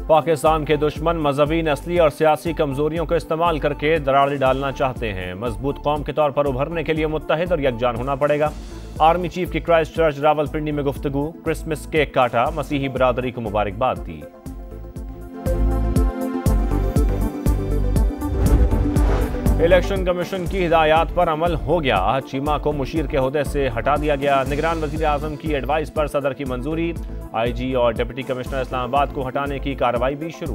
पाकिस्तान के दुश्मन मजहबी, नस्ली और सियासी कमजोरियों को इस्तेमाल करके दरार डालना चाहते हैं। मजबूत कौम के तौर पर उभरने के लिए मुत्तहिद और यकजान होना पड़ेगा। आर्मी चीफ की क्राइस्ट चर्च रावलपिंडी में गुफ्तगू। क्रिसमस केक काटा, मसीही बरादरी को मुबारकबाद दी। इलेक्शन कमीशन की हिदायत पर अमल हो गया। चीमा को मुशीर के ओहदे से हटा दिया गया। निगरान वजीर आजम की एडवाइस पर सदर की मंजूरी। IG और डिप्टी कमिश्नर इस्लामाबाद को हटाने की कार्रवाई भी शुरू।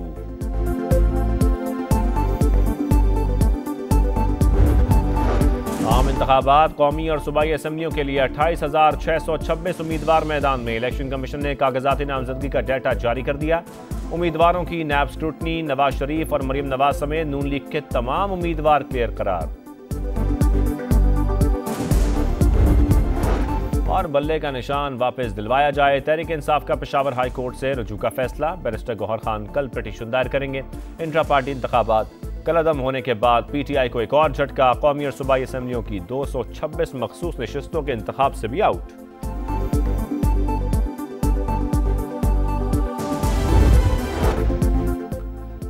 आम इंतखाबात, कौमी और सूबाई असम्बलियों के लिए 28,626 उम्मीदवार मैदान में। इलेक्शन कमीशन ने कागजाती नामजदगी का डेटा जारी कर दिया। उम्मीदवारों की नैब स्क्रूटनी। नवाज शरीफ और मरियम नवाज समेत नून लीग के तमाम उम्मीदवार क्लियर करार। और बल्ले का निशान वापस दिलवाया जाए। तहरीक इंसाफ का पेशावर हाई कोर्ट से रुजू का फैसला। बैरिस्टर गौहर खान कल पिटीशन दायर करेंगे। इंट्रा पार्टी इंतखाबात कलअदम होने के बाद PTI को एक और झटका। कौमी और सूबाई असम्बलियों की 226 मखसूस नशिस्तों के इंतखाब से भी आउट।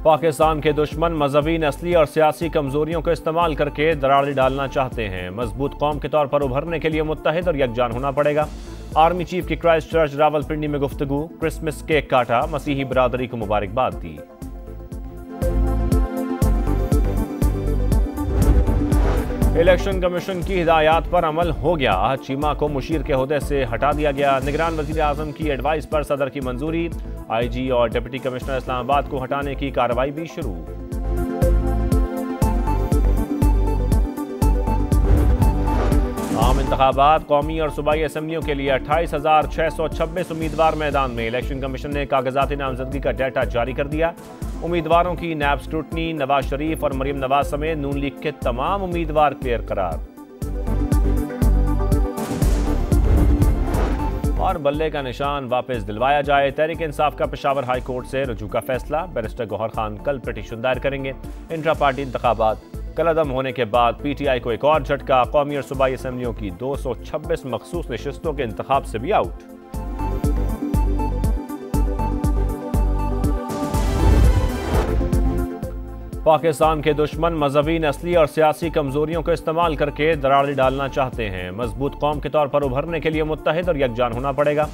पाकिस्तान के दुश्मन मजहबी, नस्ली और सियासी कमजोरियों को इस्तेमाल करके दरार डालना चाहते हैं। मजबूत कौम के तौर पर उभरने के लिए मुत्तहिद और यकजान होना पड़ेगा। आर्मी चीफ की क्राइस्ट चर्च रावलपिंडी में गुफ्तगू। क्रिसमस केक काटा, मसीही बरादरी को मुबारकबाद दी। इलेक्शन कमीशन की हिदायत पर अमल हो गया। चीमा को मुशीर के ओहदे से हटा दिया गया। निगरान वजीर आजम की एडवाइस पर सदर की मंजूरी। IG और डिप्टी कमिश्नर इस्लामाबाद को हटाने की कार्रवाई भी शुरू। आम इंतखाबात, कौमी और सूबाई असम्बलियों के लिए 28,626 उम्मीदवार मैदान में। इलेक्शन कमीशन ने कागजाती नामजदगी का डेटा जारी कर दिया। उम्मीदवारों की नैब स्क्रूटनी। नवाज शरीफ और मरियम नवाज समेत नून लीग के तमाम उम्मीदवार क्लियर करार। और बल्ले का निशान वापस दिलवाया जाए। तहरीक इंसाफ का पेशावर हाई कोर्ट से रुजू का फैसला। बैरिस्टर गौहर खान कल पिटीशन दायर करेंगे। इंट्रा पार्टी इंतखाबात कलअदम होने के बाद PTI को एक और झटका। कौमी और सूबाई असम्बलियों की 226 मखसूस नशिस्तों के इंतखाब से भी आउट। पाकिस्तान के दुश्मन मजहबी, नस्ली और सियासी कमजोरियों को इस्तेमाल करके दरार डालना चाहते हैं। मजबूत कौम के तौर पर उभरने के लिए मुत्तहिद और यकजान होना पड़ेगा।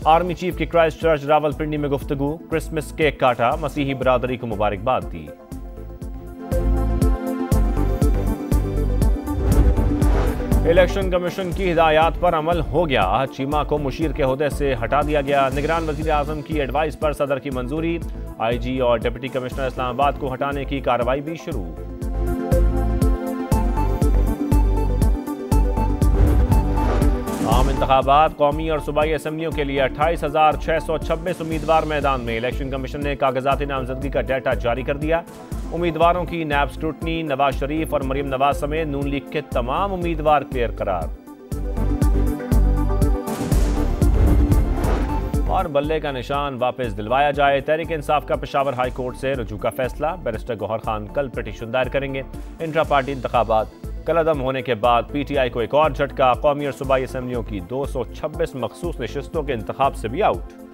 आर्मी चीफ की क्राइस्ट चर्च रावलपिंडी में गुफ्तगू। क्रिसमस केक काटा, मसीही बरादरी को मुबारकबाद दी। इलेक्शन कमीशन की हिदायत पर अमल हो गया। चीमा को मुशीर के ओहदे से हटा दिया गया। निगरान वजीर आजम की एडवाइस पर सदर की मंजूरी। IG और डिप्टी कमिश्नर इस्लामाबाद को हटाने की कार्रवाई भी शुरू। आम इंतखाबात, कौमी और सूबाई असम्बलियों के लिए 28,626 उम्मीदवार मैदान में। इलेक्शन कमीशन ने कागजाती नामजदगी का डेटा जारी कर दिया। उम्मीदवारों की नैब स्क्रूटनी। नवाज शरीफ और मरियम नवाज समेत नून लीग के तमाम उम्मीदवार क्लियर करार। और बल्ले का निशान वापस दिलवाया जाए। तहरीक इंसाफ का पेशावर हाई कोर्ट से रुजू का फैसला। बैरिस्टर गौहर खान कल पिटीशन दायर करेंगे। इंट्रा पार्टी इंतखाबात कलअदम होने के बाद PTI को एक और झटका। कौमी और सूबाई असम्बलियों की 226 मखसूस नशिस्तों के इंतखाब से भी आउट।